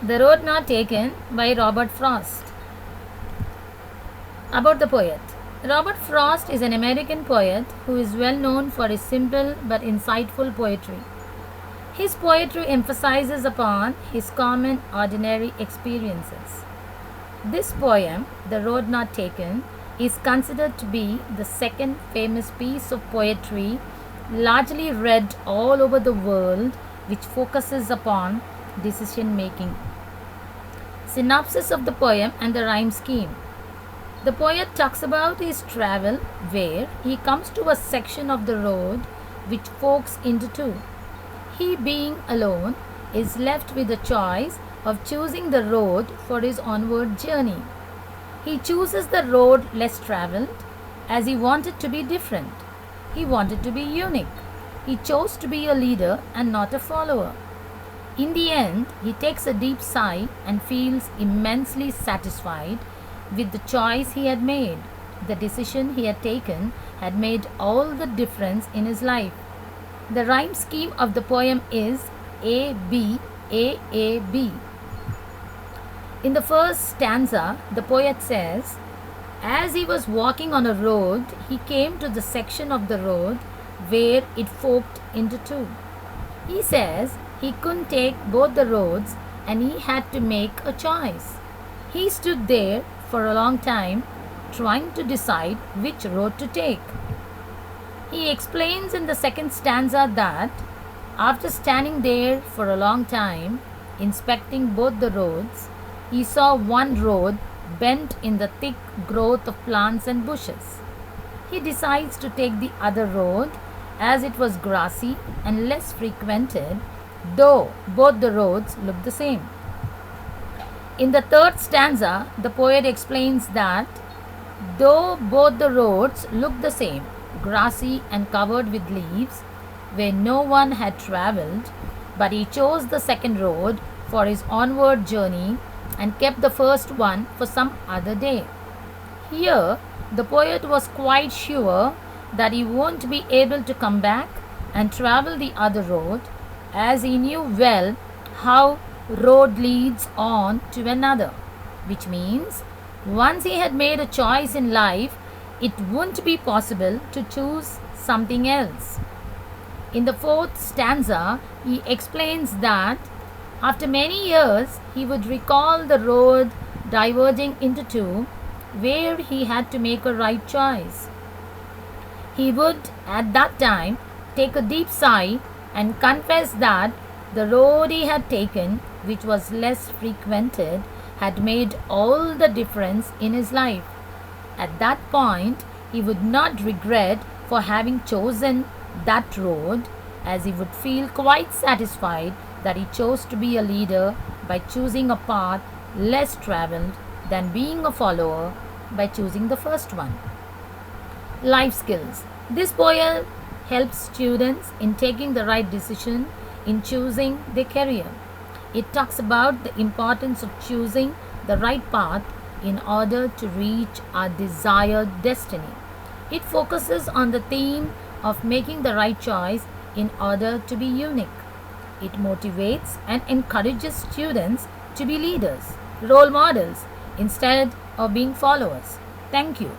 The Road Not Taken by Robert Frost. About the poet. Robert Frost is an American poet who is well known for his simple but insightful poetry. His poetry emphasizes upon his common, ordinary experiences. This poem, The Road Not Taken, is considered to be the second famous piece of poetry largely read all over the world, which focuses upon decision making. Synopsis of the poem and the rhyme scheme. The poet talks about his travel where he comes to a section of the road which forks into two. He, being alone, is left with the choice of choosing the road for his onward journey. He chooses the road less traveled as he wanted to be different. He wanted to be unique. He chose to be a leader and not a follower. In the end, he takes a deep sigh and feels immensely satisfied with the choice he had made. The decision he had taken had made all the difference in his life. The rhyme scheme of the poem is A B A A B. In the first stanza, the poet says, as he was walking on a road, he came to the section of the road where it forked into two. He says he couldn't take both the roads and he had to make a choice. He stood there for a long time trying to decide which road to take. He explains in the second stanza that after standing there for a long time, inspecting both the roads, he saw one road bent in the thick growth of plants and bushes. He decides to take the other road as it was grassy and less frequented, though both the roads look the same. In the third stanza, the poet explains that though both the roads look the same, grassy and covered with leaves, where no one had traveled, but he chose the second road for his onward journey and kept the first one for some other day. Here, the poet was quite sure that he won't be able to come back and travel the other road, as he knew well how road leads on to another, which means once he had made a choice in life, it wouldn't be possible to choose something else. In the fourth stanza, he explains that after many years, he would recall the road diverging into two, where he had to make a right choice. He would, at that time, take a deep sigh and confess that the road he had taken, which was less frequented, had made all the difference in his life. At that point, he would not regret for having chosen that road, as he would feel quite satisfied that he chose to be a leader by choosing a path less traveled than being a follower by choosing the first one. Life skills. This poem helps students in taking the right decision in choosing their career. It talks about the importance of choosing the right path in order to reach our desired destiny. It focuses on the theme of making the right choice in order to be unique. It motivates and encourages students to be leaders, role models, instead of being followers. Thank you.